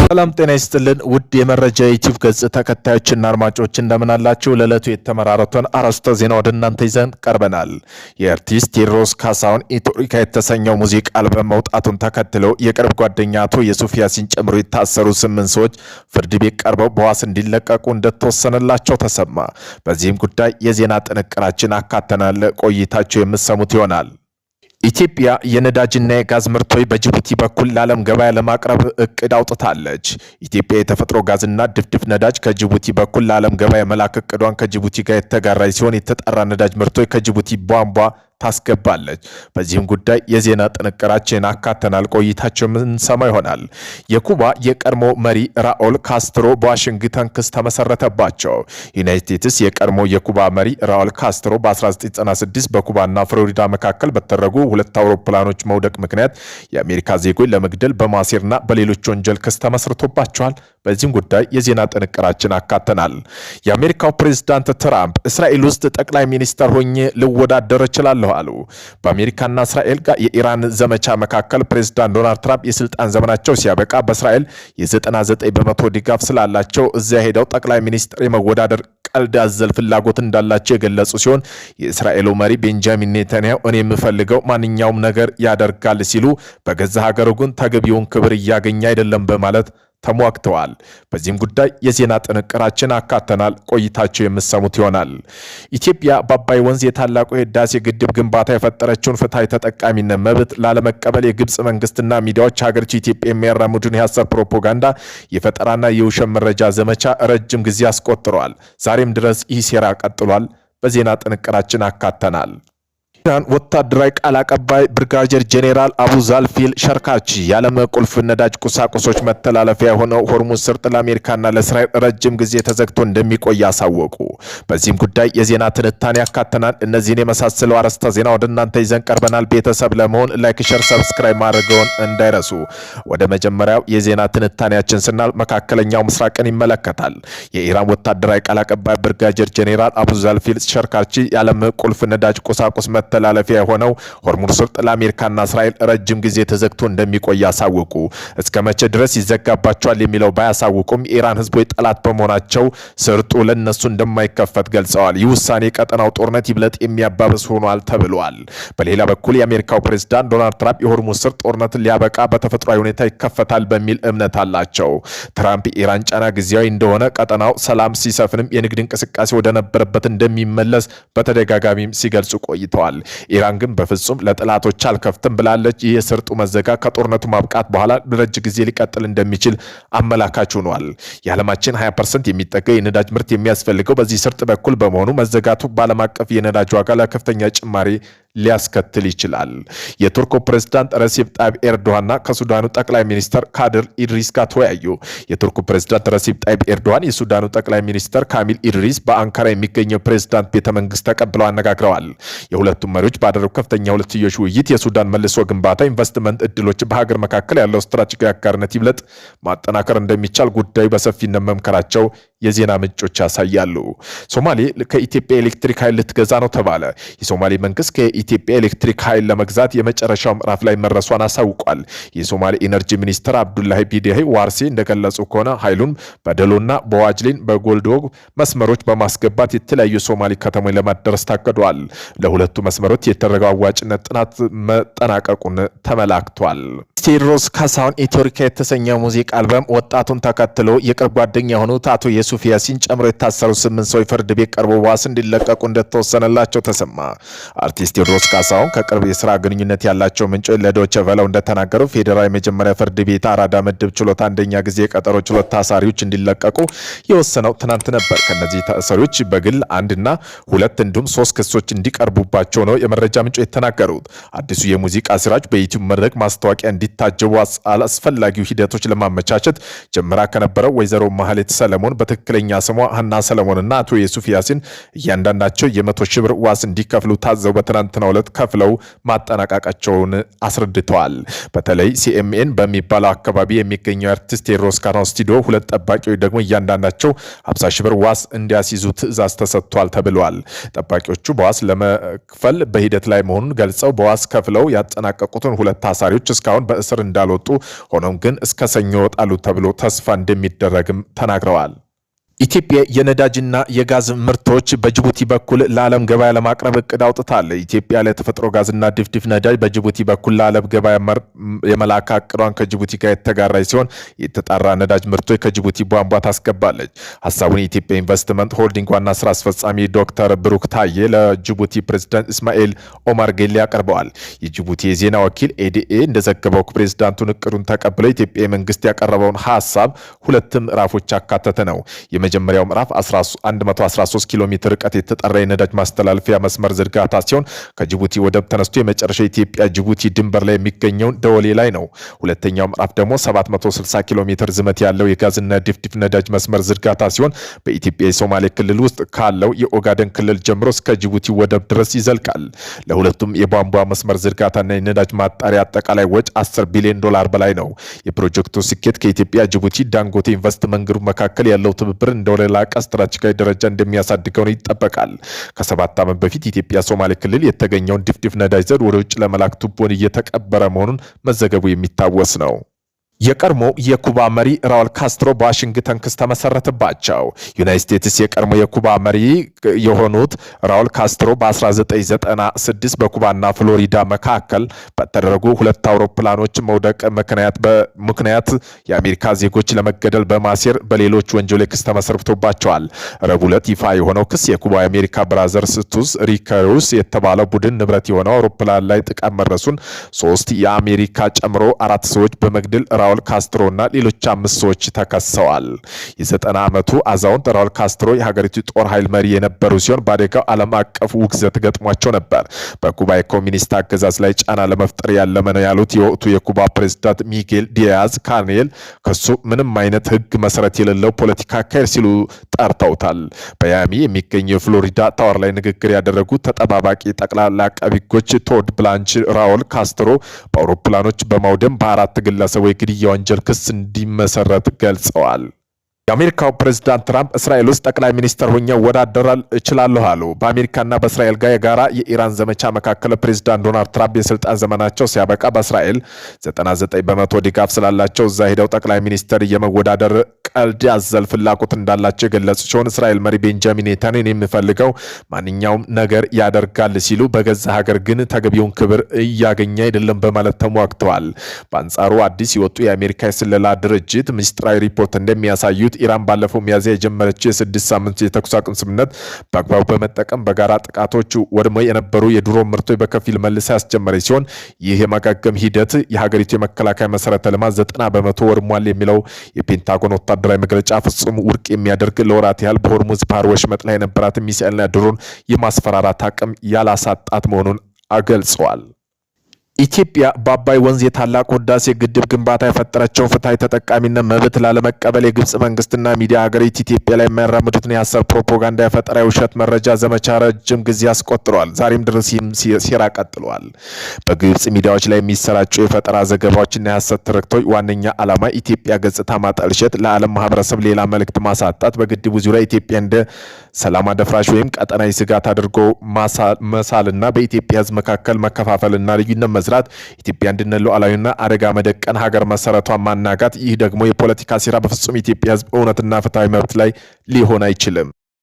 ሰላም ጤና ይስጥልን ውድ የመረጃ ዩቲዩብ ገጽ ተከታዮችና አድማጮች እንደምን አላችሁ? ለዕለቱ የተመራረጡን አርዕስተ ዜና ወደ እናንተ ይዘን ቀርበናል። የአርቲስት ቴዎድሮስ ካሳሁን ኢትዮሪካ የተሰኘው ሙዚቃ አልበም መውጣቱን ተከትሎ የቅርብ ጓደኛ አቶ የሱፍ ያሲን ጨምሮ የታሰሩ 8 ሰዎች ፍርድ ቤት ቀርበው በዋስ እንዲለቀቁ እንደተወሰነላቸው ተሰማ። በዚህም ጉዳይ የዜና ጥንቅራችን አካተናል። ቆይታችሁ የምትሰሙት ይሆናል። ኢትዮጵያ የነዳጅና የጋዝ ምርቶች በጅቡቲ በኩል ለዓለም ገበያ ለማቅረብ እቅድ አውጥታለች። ኢትዮጵያ የተፈጥሮ ጋዝና ድፍድፍ ነዳጅ ከጅቡቲ በኩል ለዓለም ገበያ መላክ እቅዷን ከጅቡቲ ጋር የተጋራች ሲሆን የተጣራ ነዳጅ ምርቶች ከጅቡቲ ቧንቧ ታስገባለች። በዚህም ጉዳይ የዜና ጥንቅራችን አካተናል። ቆይታቸው የምንሰማ ይሆናል። የኩባ የቀድሞ መሪ ራኦል ካስትሮ በዋሽንግተን ክስ ተመሰረተባቸው። ዩናይትድ ስቴትስ የቀድሞ የኩባ መሪ ራኦል ካስትሮ በ1996 በኩባና ፍሎሪዳ መካከል በተደረጉ 2 አውሮፕላኖች መውደቅ ምክንያት የአሜሪካ ዜጎች ለመግደል በማሴርና በሌሎች ወንጀል ክስ ተመስርቶባቸዋል። በዚህም ጉዳይ የዜና ጥንቅራችን አካተናል። የአሜሪካው ፕሬዝዳንት ትራምፕ እስራኤል ውስጥ ጠቅላይ ሚኒስተር ሆኜ ልወዳደር እችላለሁ አሉ። በአሜሪካና እስራኤል ጋር የኢራን ዘመቻ መካከል ፕሬዝዳንት ዶናልድ ትራምፕ የስልጣን ዘመናቸው ሲያበቃ በእስራኤል የ99% ድጋፍ ስላላቸው እዚያ ሄደው ጠቅላይ ሚኒስትር የመወዳደር ቀልድ አዘል ፍላጎት እንዳላቸው የገለጹ ሲሆን የእስራኤሉ መሪ ቤንጃሚን ኔታንያሁ እኔ የምፈልገው ማንኛውም ነገር ያደርጋል ሲሉ በገዛ ሀገሩ ግን ተገቢውን ክብር እያገኘ አይደለም በማለት ተሟግተዋል። በዚህም ጉዳይ የዜና ጥንቅራችን አካተናል። ቆይታቸው የምትሰሙት ይሆናል። ኢትዮጵያ በአባይ ወንዝ የታላቁ የህዳሴ ግድብ ግንባታ የፈጠረችውን ፍትሐዊ ተጠቃሚነት መብት ላለመቀበል የግብፅ መንግስትና ሚዲያዎች ሀገሪቱ ኢትዮጵያ የሚያራምዱን የሐሰት ፕሮፓጋንዳ፣ የፈጠራና የውሸት መረጃ ዘመቻ ረጅም ጊዜ አስቆጥረዋል። ዛሬም ድረስ ይህ ሴራ ቀጥሏል። በዜና ጥንቅራችን አካተናል። ኢራን ወታደራዊ ቃል አቀባይ ብርጋዴር ጄኔራል አቡ ዛልፊል ሸርካቺ የዓለም ቁልፍ ነዳጅ ቁሳቁሶች መተላለፊያ የሆነው ሆርሙዝ ሰርጥ ለአሜሪካና ለእስራኤል ረጅም ጊዜ ተዘግቶ እንደሚቆይ አሳወቁ። በዚህም ጉዳይ የዜና ትንታኔ ያካተናል። እነዚህን የመሳሰሉ አርዕስተ ዜና ወደ እናንተ ይዘን ቀርበናል። ቤተሰብ ለመሆን ላይክ፣ ሼር፣ ሰብስክራይብ ማድረግዎን እንዳይረሱ። ወደ መጀመሪያው የዜና ትንታኔያችን ስናል መካከለኛው ምስራቅን ይመለከታል። የኢራን ወታደራዊ ቃል አቀባይ ብርጋዴር ጄኔራል አቡ ዛልፊል ሸርካቺ የዓለም ቁልፍ ነዳጅ ቁሳቁስ መተላለፊያ የሆነው ሆርሙዝ ሰርጥ ለአሜሪካና እስራኤል ረጅም ጊዜ ተዘግቶ እንደሚቆይ ያሳወቁ። እስከ መቼ ድረስ ይዘጋባቸዋል የሚለው ባያሳውቁም የኢራን ህዝቦች ጠላት በመሆናቸው ሰርጡ ለነሱ እንደማይከፈት ገልጸዋል። ይህ ውሳኔ ቀጠናው ጦርነት ይብለጥ የሚያባብስ ሆኗል ተብሏል። በሌላ በኩል የአሜሪካው ፕሬዝዳንት ዶናልድ ትራምፕ የሆርሙዝ ሰርጥ ጦርነት ሊያበቃ በተፈጥሯዊ ሁኔታ ይከፈታል በሚል እምነት አላቸው። ትራምፕ የኢራን ጫና ጊዜያዊ እንደሆነ፣ ቀጠናው ሰላም ሲሰፍንም የንግድ እንቅስቃሴ ወደ ነበረበት እንደሚመለስ በተደጋጋሚም ሲገልጹ ቆይተዋል። ኢራን ግን በፍጹም ለጥላቶች አልከፍትም ብላለች። ይህ የሰርጡ መዘጋ ከጦርነቱ ማብቃት በኋላ ለረጅም ጊዜ ሊቀጥል እንደሚችል አመላካች ሆኗል። የዓለማችን 20% የሚጠጋ የነዳጅ ምርት የሚያስፈልገው በዚህ ሰርጥ በኩል በመሆኑ መዘጋቱ በዓለም አቀፍ የነዳጅ ዋጋ ለከፍተኛ ጭማሪ ሊያስከትል ይችላል። የቱርኩ ፕሬዝዳንት ረሲፕ ጣይብ ኤርዶዋንና ከሱዳኑ ጠቅላይ ሚኒስተር ካድር ኢድሪስ ጋር ተወያዩ። የቱርኩ ፕሬዝዳንት ረሲፕ ጣይብ ኤርዶዋን የሱዳኑ ጠቅላይ ሚኒስተር ካሚል ኢድሪስ በአንካራ የሚገኘው ፕሬዝዳንት ቤተመንግስት ተቀብለው አነጋግረዋል። የሁለቱም መሪዎች ባደረጉ ከፍተኛ ሁለትዮሽ ውይይት የሱዳን መልሶ ግንባታ ኢንቨስትመንት እድሎች በሀገር መካከል ያለው ስትራቴጂካዊ አጋርነት ይብለጥ ማጠናከር እንደሚቻል ጉዳዩ በሰፊነት መምከራቸው የዜና ምንጮች ያሳያሉ። ሶማሌ ከኢትዮጵያ ኤሌክትሪክ ኃይል ልትገዛ ነው ተባለ። የሶማሌ መንግስት ከኢትዮጵያ ኤሌክትሪክ ኃይል ለመግዛት የመጨረሻው ምዕራፍ ላይ መድረሷን አሳውቋል። የሶማሌ ኢነርጂ ሚኒስትር አብዱላሂ ቢዲሂ ዋርሲ እንደገለጹ ከሆነ ኃይሉን በደሎና በዋጅሊን በጎልዶግ መስመሮች በማስገባት የተለያዩ ሶማሌ ከተሞች ለማድረስ ታቅዷል። ለሁለቱ መስመሮች የተደረገው አዋጭነት ጥናት መጠናቀቁን ተመላክቷል። ቴዎድሮስ ካሳሁን ኢትዮሪካ የተሰኘ ሙዚቃ አልበም ወጣቱን ተከትሎ የቅርብ ጓደኛ የሆኑት አቶ የሱፍ ያሲን ጨምሮ የታሰሩ 8 ሰዎች ፍርድ ቤት ቀርበው በዋስ እንዲለቀቁ እንደተወሰነላቸው ተሰማ። አርቲስት ቴዎድሮስ ካሳሁን ከቅርብ የስራ ግንኙነት ያላቸው ምንጮች ለዶይቼ ቬለ እንደተናገሩ ፌዴራል የመጀመሪያ ፍርድ ቤት አራዳ ምድብ ችሎት አንደኛ ጊዜ የቀጠሮ ችሎት ታሳሪዎች እንዲለቀቁ የወሰነው ትናንት ነበር። ከነዚህ ታሳሪዎች በግል 1 እና 2 እንዲሁም 3 ክሶች እንዲቀርቡባቸው ነው የመረጃ ምንጮች የተናገሩት። አዲሱ የሙዚቃ ስራዎች በዩቲዩብ መድረክ ማስታወቂያ እንዲታጀቡ አስፈላጊው ሂደቶች ለማመቻቸት ጀምራ ከነበረው ወይዘሮ ማህሌት ሰለሞን በትክክለኛ ስሟ ሀና ሰለሞንና አቶ የሱፍ ያሲን እያንዳንዳቸው የ100,000 ብር ዋስ እንዲከፍሉ ታዘው በትናንትናው ዕለት ከፍለው ማጠናቀቃቸውን አስረድተዋል። በተለይ ሲኤምኤን በሚባለው አካባቢ የሚገኘው አርቲስት ቴዎድሮስ ካሳሁን ስቱዲዮ 2 ጠባቂዎች ደግሞ እያንዳንዳቸው 50,000 ብር ዋስ እንዲያስይዙ ትዕዛዝ ተሰጥቷል ተብሏል። ጠባቂዎቹ በዋስ ለመክፈል በሂደት ላይ መሆኑን ገልጸው በዋስ ከፍለው ያጠናቀቁትን 2 ታሳሪዎች እስካሁን ከእስር እንዳልወጡ ሆኖም ግን እስከ ሰኞ ይወጣሉ ተብሎ ተስፋ እንደሚደረግም ተናግረዋል። ኢትዮጵያ የነዳጅና የጋዝ ምርቶች በጅቡቲ በኩል ለዓለም ገበያ ለማቅረብ እቅድ አውጥታለች። ኢትዮጵያ ለተፈጥሮ ጋዝና ድፍድፍ ነዳጅ በጅቡቲ በኩል ለዓለም ገበያ የመላክ እቅዷን ከጅቡቲ ጋር የተጋራች ሲሆን የተጣራ ነዳጅ ምርቶች ከጅቡቲ ቧንቧ ታስገባለች። ሀሳቡን የኢትዮጵያ ኢንቨስትመንት ሆልዲንግ ዋና ስራ አስፈጻሚ ዶክተር ብሩክ ታዬ ለጅቡቲ ፕሬዝዳንት እስማኤል ኦማር ጌሌ አቅርበዋል። የጅቡቲ የዜና ወኪል ኤዲኤ እንደዘገበው ፕሬዝዳንቱን እቅዱን ተቀብለው ኢትዮጵያ መንግስት ያቀረበውን ሀሳብ ሁለት ምዕራፎች ያካተተ ነው። የመጀመሪያው ምዕራፍ 113 ኪሎ ሜትር ርቀት የተጣራ የነዳጅ ማስተላለፊያ መስመር ዝርጋታ ሲሆን ከጅቡቲ ወደብ ተነስቶ የመጨረሻ ኢትዮጵያ ጅቡቲ ድንበር ላይ የሚገኘውን ደወሌ ላይ ነው። ሁለተኛው ምዕራፍ ደግሞ 760 ኪሎ ሜትር ዝመት ያለው የጋዝና ድፍድፍ ነዳጅ መስመር ዝርጋታ ሲሆን በኢትዮጵያ የሶማሌ ክልል ውስጥ ካለው የኦጋደን ክልል ጀምሮ እስከ ጅቡቲ ወደብ ድረስ ይዘልቃል። ለሁለቱም የቧንቧ መስመር ዝርጋታና የነዳጅ ማጣሪያ አጠቃላይ ወጪ $10 ቢሊዮን በላይ ነው። የፕሮጀክቱ ስኬት ከኢትዮጵያ ጅቡቲ ዳንጎቴ ኢንቨስትመንት ግሩፕ መካከል ያለው ትብብር እንደ ላቀ ስትራቴጂካዊ ደረጃ እንደሚያሳድገው ነው ይጠበቃል። ከ7 ዓመት በፊት ኢትዮጵያ ሶማሌ ክልል የተገኘውን ድፍድፍ ነዳጅ ዘር ወደ ውጭ ለመላክ ቱቦን እየተቀበረ መሆኑን መዘገቡ የሚታወስ ነው። የቀድሞ የኩባ መሪ ራውል ካስትሮ በዋሽንግተን ክስ ተመሰረተባቸው። ዩናይትድ ስቴትስ የቀድሞ የኩባ መሪ የሆኑት ራውል ካስትሮ በ1996 በኩባና ፍሎሪዳ መካከል በተደረጉ ሁለት አውሮፕላኖች መውደቅ ምክንያት የአሜሪካ ዜጎች ለመገደል በማሴር በሌሎች ወንጀሎች ክስ ተመሰርቶባቸዋል። ረቡዕ ዕለት ይፋ የሆነው ክስ የኩባ የአሜሪካ ብራዘርስ ቱዝ ሪከሩስ የተባለው ቡድን ንብረት የሆነው አውሮፕላን ላይ ጥቃት መድረሱን 3 የአሜሪካ ጨምሮ 4 ሰዎች በመግደል ራውል ካስትሮ እና ሌሎች 5 ሰዎች ተከሰዋል። የ90 ዓመቱ አዛውንት ራውል ካስትሮ የሀገሪቱ ጦር ኃይል መሪ የነበሩ ሲሆን በአደጋው ዓለም አቀፍ ውግዘት ገጥሟቸው ነበር። በኩባ የኮሚኒስት አገዛዝ ላይ ጫና ለመፍጠር ያለመ ነው ያሉት የወቅቱ የኩባ ፕሬዝዳንት ሚጌል ዲያዝ ካኔል ክሱ ምንም አይነት ሕግ መሰረት የሌለው ፖለቲካ አካሄድ ሲሉ ጠርተውታል። በያሚ የሚገኘው የፍሎሪዳ ታወር ላይ ንግግር ያደረጉት ተጠባባቂ ጠቅላላ አቃቤ ሕጎች ቶድ ብላንች ራውል ካስትሮ በአውሮፕላኖች በማውደም በ4 ግለሰቦች የወንጀል ክስ እንዲመሰረት ገልጸዋል። የአሜሪካው ፕሬዝዳንት ትራምፕ እስራኤል ውስጥ ጠቅላይ ሚኒስትር ሆኜ ወዳደር እችላለሁ አሉ። በአሜሪካና በእስራኤል ጋር የጋራ የኢራን ዘመቻ መካከል ፕሬዝዳንት ዶናልድ ትራምፕ የስልጣን ዘመናቸው ሲያበቃ በእስራኤል 99% ድጋፍ ስላላቸው እዛ ሄደው ጠቅላይ ሚኒስትር የመወዳደር ቀልድ ያዘል ፍላጎት እንዳላቸው የገለጹ ሲሆን እስራኤል መሪ ቤንጃሚን ኔታንያሁን የሚፈልገው ማንኛውም ነገር ያደርጋል ሲሉ በገዛ ሀገር ግን ተገቢውን ክብር እያገኘ አይደለም በማለት ተሟግተዋል። በአንጻሩ አዲስ የወጡ የአሜሪካ የስለላ ድርጅት ምስጢራዊ ሪፖርት እንደሚያሳዩት ኢራን ባለፈው ሚያዝያ የጀመረችው የ6 ሳምንት የተኩስ አቁም ስምምነት በአግባቡ በመጠቀም በጋራ ጥቃቶች ወድመው የነበሩ የድሮን ምርቶች በከፊል መልሳ ያስጀመረች ሲሆን ይህ የማጋገም ሂደት የሀገሪቱ የመከላከያ መሰረተ ልማት 90% ወድሟል የሚለው የፔንታጎን ወታደራዊ መግለጫ ፍጹም ውድቅ የሚያደርግ ለወራት ያህል በሆርሙዝ ባህር ወሽመጥ ላይ የነበራትን ሚሳኤልና ድሮን የማስፈራራት አቅም ያላሳጣት መሆኑን ገልጸዋል። ኢትዮጵያ በአባይ ወንዝ የታላቁ ህዳሴ ግድብ ግንባታ የፈጠረችውን ፍትሃዊ ተጠቃሚነት መብት ላለመቀበል የግብጽ መንግስትና ሚዲያ ሀገሪቱ ኢትዮጵያ ላይ የሚያራምዱትን የሐሰት ፕሮፓጋንዳ፣ የፈጠራ የውሸት መረጃ ዘመቻ ረጅም ጊዜ አስቆጥረዋል። ዛሬም ድረስ ሴራ ቀጥለዋል። በግብጽ ሚዲያዎች ላይ የሚሰራጩ የፈጠራ ዘገባዎችና የሐሰት ትርክቶች ዋነኛ ዓላማ ኢትዮጵያ ገጽታ ማጠልሸት፣ ለዓለም ማህበረሰብ ሌላ መልእክት ማሳጣት፣ በግድቡ ዙሪያ ኢትዮጵያ እንደ ሰላም አደፍራሽ ወይም ቀጠናዊ ስጋት አድርጎ መሳልና በኢትዮጵያ ህዝብ መካከል መከፋፈልና ልዩነት መስራት፣ ኢትዮጵያ አንድነት ሉዓላዊና አደጋ መደቀን፣ ሀገር መሰረቷን ማናጋት። ይህ ደግሞ የፖለቲካ ሴራ በፍጹም ኢትዮጵያ ህዝብ እውነትና ፍትሃዊ መብት ላይ ሊሆን አይችልም።